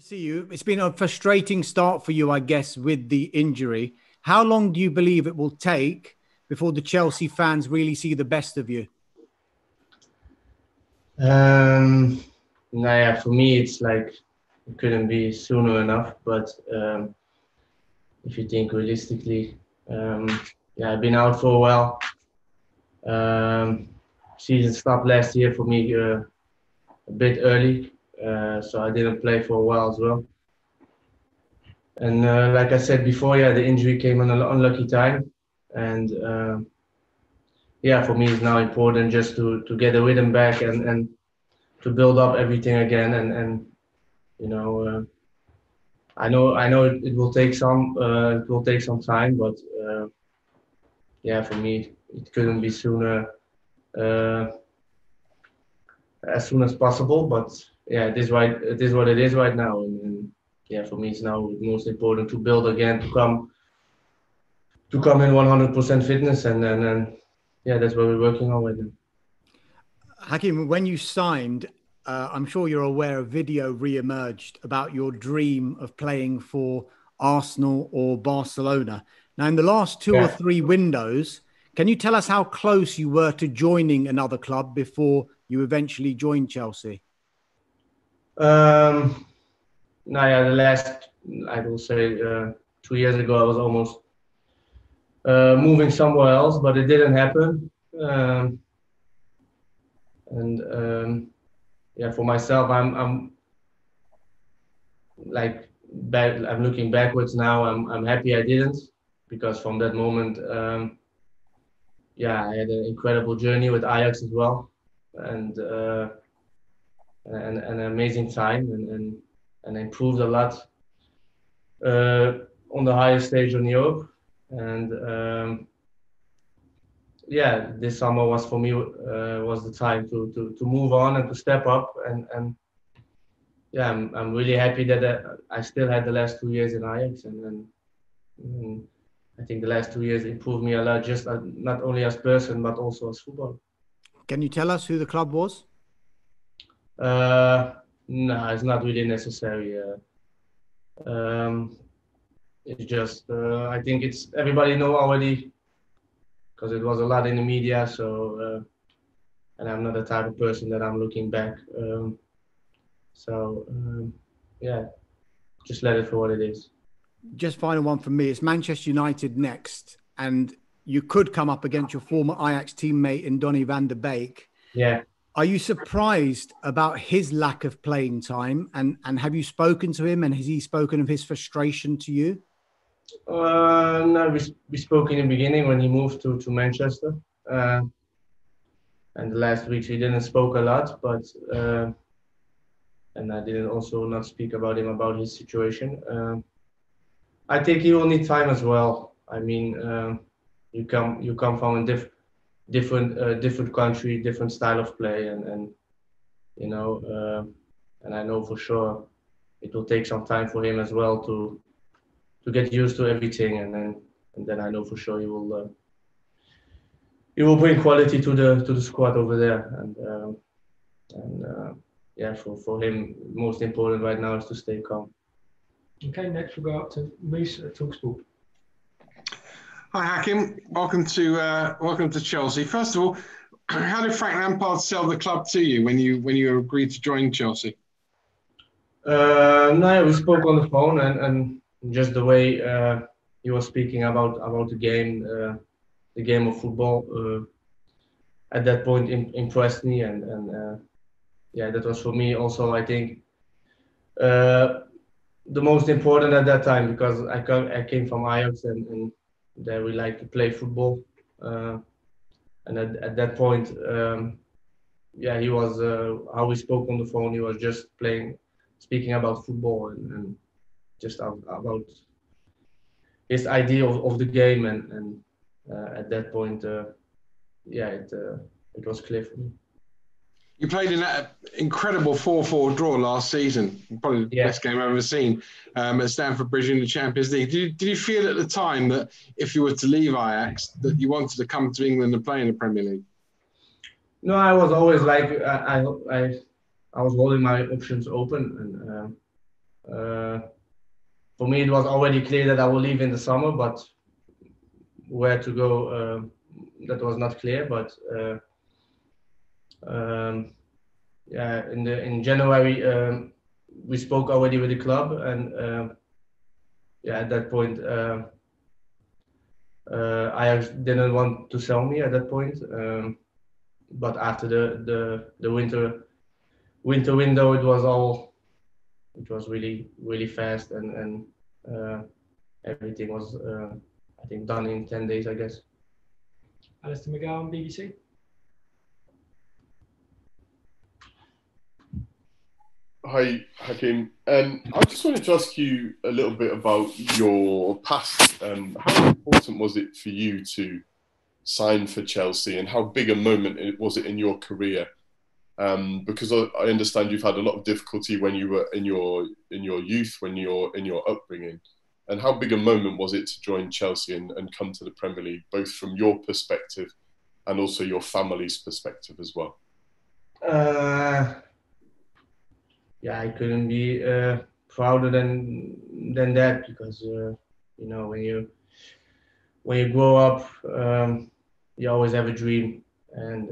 see you. It's been a frustrating start for you, I guess, with the injury. How long do you believe it will take before the Chelsea fans really see the best of you? For me, it's like it couldn't be sooner enough. But if you think realistically, I've been out for a while. Season stopped last year for me a bit early, so I didn't play for a while as well. And like I said before, the injury came on an unlucky time, and for me it's now important just to get the rhythm back and to build up everything again. And you know, I know it will take some time, but for me it couldn't be sooner, as soon as possible. But it is right. It is what it is right now, and for me it's now most important to build again, to come in 100% fitness, and that's what we're working on right now. Hakim, when you signed, I'm sure you're aware a video re-emerged about your dream of playing for Arsenal or Barcelona. Now, in the last two or three windows, can you tell us how close you were to joining another club before you eventually joined Chelsea? The last, I will say, 2 years ago, I was almost moving somewhere else, but it didn't happen. For myself, I'm like back. I'm looking backwards now. I'm happy I didn't, because from that moment, I had an incredible journey with Ajax as well, and an amazing time, and improved a lot on the highest stage in Europe. And this summer was for me was the time to move on and to step up. And I'm really happy that I still had the last 2 years in Ajax, and I think the last 2 years improved me a lot, just not only as person but also as footballer. Can you tell us who the club was? No, it's not really necessary. It's just I think it's everybody know already, because it was a lot in the media. So and I'm not the type of person that I'm looking back. Just let it for what it is. Just final one from me. It's Manchester United next, and you could come up against your former Ajax teammate in Donny van der Beek. Yeah. Are you surprised about his lack of playing time? And have you spoken to him, and has he spoken of his frustration to you? No, we spoke in the beginning when he moved to Manchester. And the last weeks we didn't spoke a lot, but and I didn't also not speak about his situation. I think he will need time as well. I mean, you come from a different country, different style of play, and I know for sure it will take some time for him as well to get used to everything, and then I know for sure he will bring quality to the squad over there, for him most important right now is to stay calm. Okay, next we'll go up to Moose at TalkSport. Hi Hakim, welcome to Chelsea. First of all, how did Frank Lampard sell the club to you when you agreed to join Chelsea? We spoke on the phone, and just the way he was speaking about the game of football at that point impressed me, and that was for me also, I think, the most important at that time, because I came from Ajax, and there we like to play football, and at that point, he was how we spoke on the phone. He was just speaking about football, and just about his idea of the game, and at that point, it was clear for me. You played in that incredible 4-4 draw last season, probably the best game I've ever seen, at Stamford Bridge in the Champions League. Did you feel at the time that if you were to leave Ajax, that you wanted to come to England and play in the Premier League? No, I was always like I was holding my options open, and For me, it was already clear that I will leave in the summer, but where to go, that was not clear. But yeah, in January, we spoke already with the club, and yeah, at that point, Ajax didn't want to sell me at that point. But after the winter window, it was really fast, and everything was I think done in 10 days, I guess. Alistair McGowan, BBC. Hi, Hakim. I just wanted to ask you a little bit about your past. How important was it for you to sign for Chelsea, and how big a moment was it in your career? Because I understand you've had a lot of difficulty when you were in your youth, when you're in your upbringing. And how big a moment was it to join Chelsea and come to the Premier League, both from your perspective and also your family's perspective as well? Yeah, I couldn't be prouder than that, because you know, when you grow up, you always have a dream, and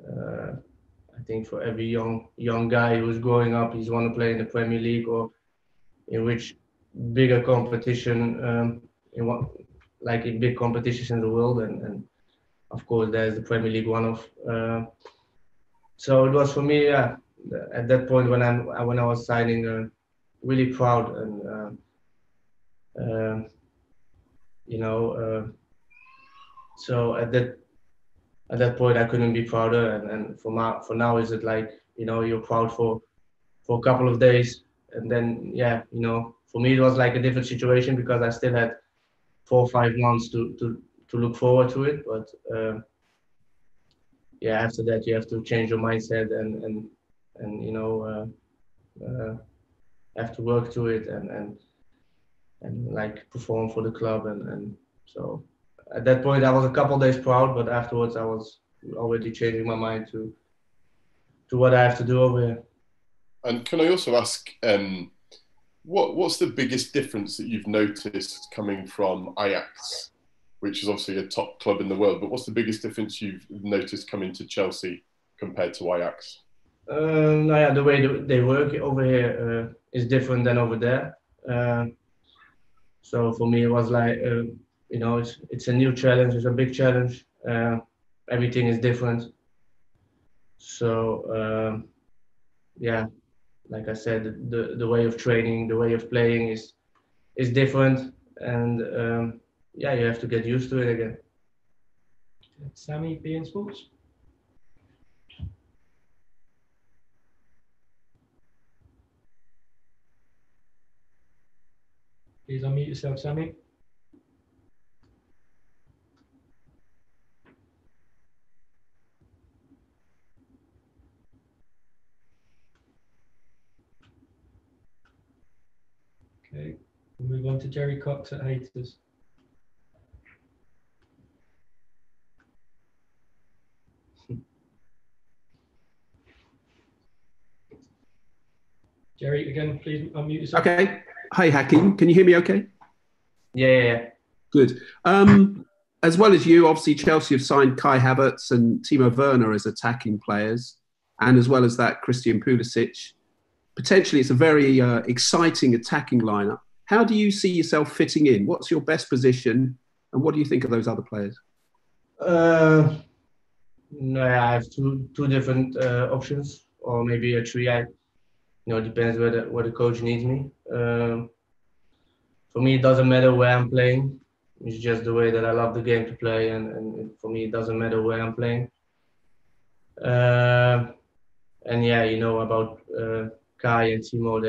I think for every young guy who's growing up, he's want to play in the Premier League or in which bigger competition, in big competitions in the world, and of course there's the Premier League one of. So it was for me, yeah, at that point when I was signing, really proud, and you know, so at that point I couldn't be prouder, and for now is it like, you know, you're proud for a couple of days, and then yeah, you know, for me it was like a different situation because I still had 4 or 5 months to look forward to it, but yeah, after that you have to change your mindset and you know, have to work to it and like perform for the club, and so at that point I was a couple of days proud, but afterwards I was already changing my mind to what I have to do over here. And can I also ask, what's the biggest difference that you've noticed coming from Ajax, which is obviously a top club in the world, but what's the biggest difference you've noticed coming to Chelsea compared to Ajax? Yeah, the way they work over here is different than over there. So for me, it was like, you know, it's a new challenge, it's a big challenge. Everything is different. So yeah, like I said, the way of training, the way of playing is different, and yeah, you have to get used to it again. Sammy, beIN Sports. Please unmute yourself, Sammy. Okay, we'll move on to Jerry Cox at Haters. Jerry, again, please unmute yourself. Okay. Hi, Hakim. Can you hear me okay? Yeah. Good. As well as you, obviously, Chelsea have signed Kai Havertz and Timo Werner as attacking players, and as well as that, Christian Pulisic. Potentially, it's a very exciting attacking lineup. How do you see yourself fitting in? What's your best position, and what do you think of those other players? No, I have two different options, or maybe a three. You know, it depends where the coach needs me. For me, it doesn't matter where I'm playing. It's just the way that I love the game to play, and for me, it doesn't matter where I'm playing. And yeah, you know about Kai and Timo.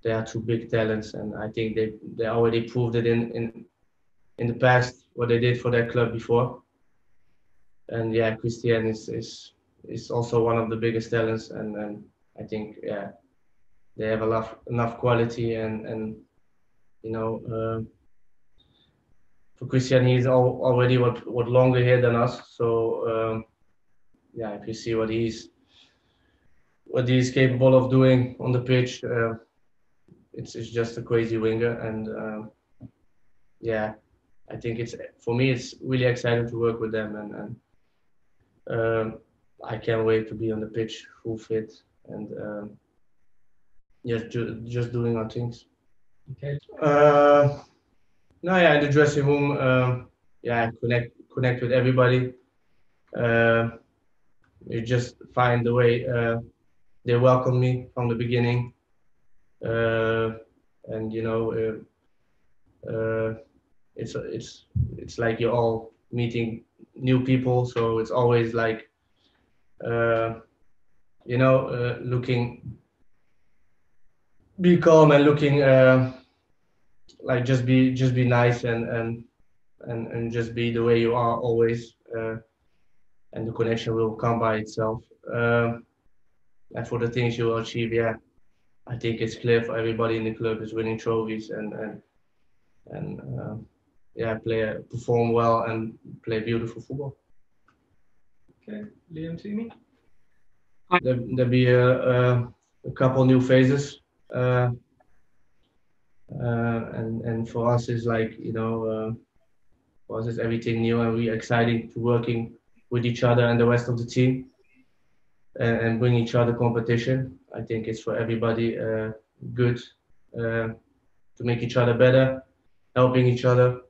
They are two big talents, and I think they already proved it in the past what they did for their club before. And yeah, Christian is also one of the biggest talents, and I think yeah, they have enough quality, and you know, for Christian, he's already what longer here than us. So yeah, if you see what what he's capable of doing on the pitch. It's just a crazy winger, and yeah, I think for me it's really exciting to work with them, and I can't wait to be on the pitch full fit and just doing our things. Okay. No, yeah, in the dressing room, yeah, connect with everybody. You just find the way they welcome me from the beginning, and you know, it's like you're all meeting new people, so it's always like, you know, be calm and looking like just be nice and just be the way you are always, and the connection will come by itself. And for the things you will achieve, yeah, I think it's clear for everybody in the club is winning trophies and yeah, perform well and play beautiful football. Okay, Liam, see me. There'll be a couple new phases, and for us is like, you know, for us is everything new and we're excited to working with each other and the rest of the team, and bring each other competition. I think it's for everybody good, to make each other better, helping each other.